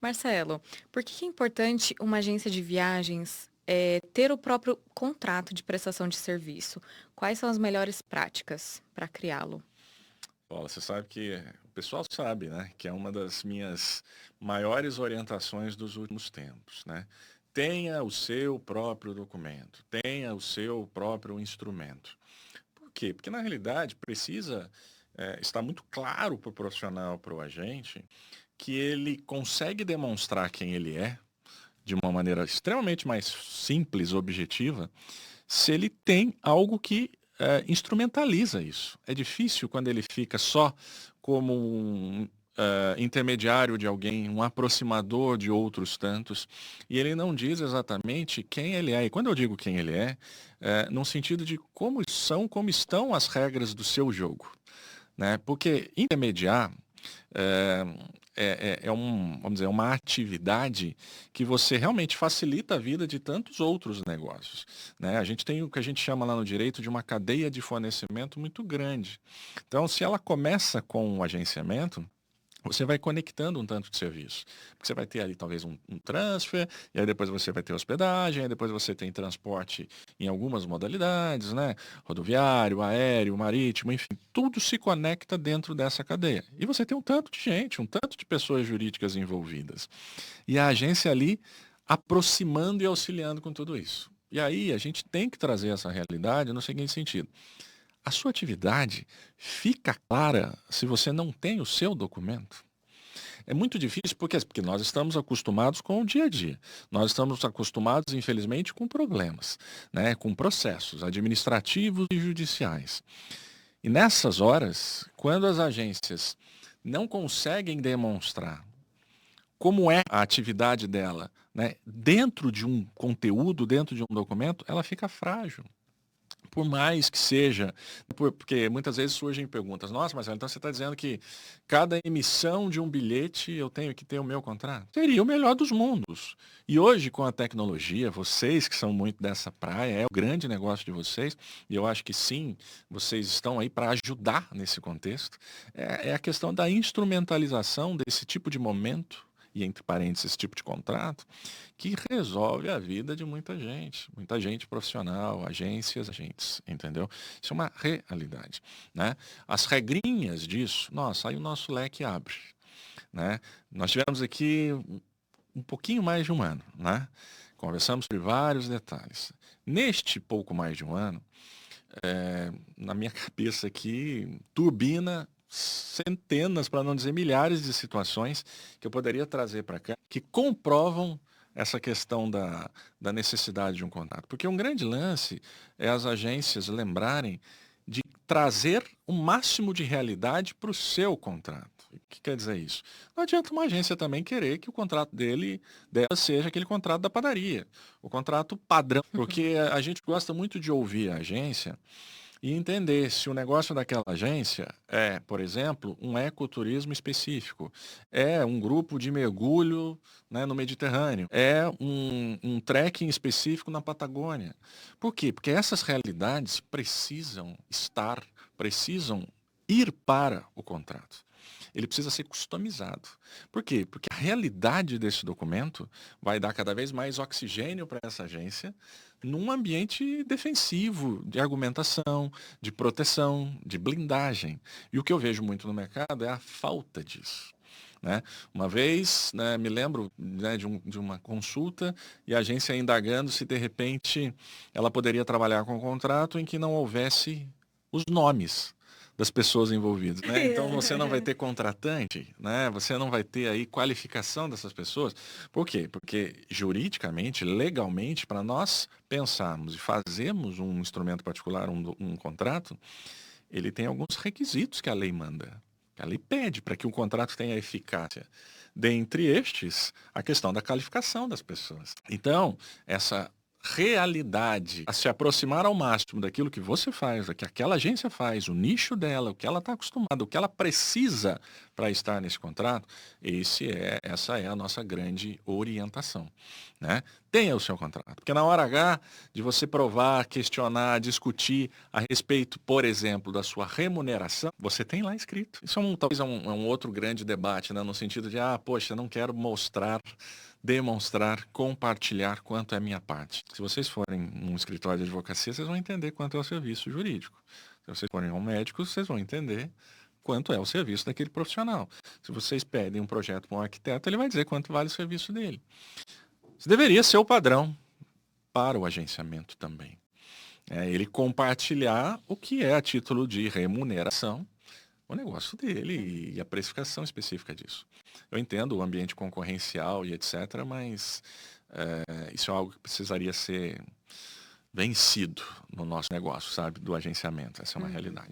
Marcelo, por que é importante uma agência de viagens ter o próprio contrato de prestação de serviço? Quais são as melhores práticas para criá-lo? Paula, você sabe que o pessoal sabe, né, que é uma das minhas maiores orientações dos últimos tempos, né? Tenha o seu próprio documento, tenha o seu próprio instrumento. Por quê? Porque na realidade precisa estar muito claro para o profissional, para o agente, que ele consegue demonstrar quem ele é de uma maneira extremamente mais simples, objetiva, se ele tem algo que instrumentaliza isso. É difícil quando ele fica só como um intermediário de alguém, um aproximador de outros tantos, e ele não diz exatamente quem ele é. E quando eu digo quem ele no sentido de como estão as regras do seu jogo, né? Porque intermediar é, vamos dizer, uma atividade que você realmente facilita a vida de tantos outros negócios, né? A gente tem o que a gente chama lá no direito de uma cadeia de fornecimento muito grande. Então, se ela começa com o agenciamento, você vai conectando um tanto de serviço. Porque você vai ter ali talvez um transfer, e aí depois você vai ter hospedagem, aí depois você tem transporte em algumas modalidades, né? Rodoviário, aéreo, marítimo, enfim, tudo se conecta dentro dessa cadeia. E você tem um tanto de gente, um tanto de pessoas jurídicas envolvidas. E a agência ali aproximando e auxiliando com tudo isso. E aí a gente tem que trazer essa realidade no seguinte sentido. A sua atividade fica clara se você não tem o seu documento? É muito difícil porque nós estamos acostumados com o dia a dia. Nós estamos acostumados, infelizmente, com problemas, né? Com processos administrativos e judiciais. E nessas horas, quando as agências não conseguem demonstrar como é a atividade dela, né, dentro de um conteúdo, dentro de um documento, ela fica frágil. Por mais que seja, porque muitas vezes surgem perguntas, nossa, Marcelo, então você está dizendo que cada emissão de um bilhete eu tenho que ter o meu contrato? Seria o melhor dos mundos. E hoje, com a tecnologia, vocês que são muito dessa praia, é o grande negócio de vocês, e eu acho que sim, vocês estão aí para ajudar nesse contexto, é a questão da instrumentalização desse tipo de momento, e entre parênteses, esse tipo de contrato, que resolve a vida de muita gente profissional, agências, agentes, entendeu? Isso é uma realidade, né? As regrinhas disso, nossa, aí o nosso leque abre, né? Nós tivemos aqui um pouquinho mais de um ano, né? Conversamos sobre vários detalhes. Neste pouco mais de um ano, na minha cabeça aqui, turbina centenas, para não dizer milhares de situações que eu poderia trazer para cá que comprovam essa questão da necessidade de um contrato. Porque um grande lance é as agências lembrarem de trazer o máximo de realidade para o seu contrato. O que quer dizer isso? Não adianta uma agência também querer que o contrato dela seja aquele contrato da padaria, o contrato padrão, porque a gente gosta muito de ouvir a agência e entender se o negócio daquela agência é, por exemplo, um ecoturismo específico, é um grupo de mergulho, né, no Mediterrâneo, é um trekking específico na Patagônia. Por quê? Porque essas realidades precisam ir para o contrato. Ele precisa ser customizado. Por quê? Porque a realidade desse documento vai dar cada vez mais oxigênio para essa agência num ambiente defensivo, de argumentação, de proteção, de blindagem. E o que eu vejo muito no mercado é a falta disso. Né? Uma vez, né, me lembro, né, de uma consulta e a agência indagando se de repente ela poderia trabalhar com um contrato em que não houvesse os nomes das pessoas envolvidas, né? Então você não vai ter contratante, né? Você não vai ter aí qualificação dessas pessoas. Por quê? Porque juridicamente, legalmente, para nós pensarmos e fazermos um instrumento particular, um contrato, ele tem alguns requisitos que a lei manda. A lei pede para que o contrato tenha eficácia. Dentre estes, a questão da qualificação das pessoas. Então, essa realidade, a se aproximar ao máximo daquilo que você faz, do que aquela agência faz, o nicho dela, o que ela está acostumada, o que ela precisa para estar nesse contrato, essa é a nossa grande orientação, né? Tenha o seu contrato, porque na hora H de você provar, questionar, discutir a respeito, por exemplo, da sua remuneração, você tem lá escrito. Isso talvez é um outro grande debate, né? No sentido de, poxa, não quero demonstrar, compartilhar quanto é a minha parte. Se vocês forem num escritório de advocacia, vocês vão entender quanto é o serviço jurídico. Se vocês forem a um médico, vocês vão entender quanto é o serviço daquele profissional. Se vocês pedem um projeto para um arquiteto, ele vai dizer quanto vale o serviço dele. Isso deveria ser o padrão para o agenciamento também. Ele compartilhar o que é a título de remuneração, o negócio dele e a precificação específica disso. Eu entendo o ambiente concorrencial e etc., mas isso é algo que precisaria ser vencido no nosso negócio, sabe? Do agenciamento. Essa é uma Uhum. realidade.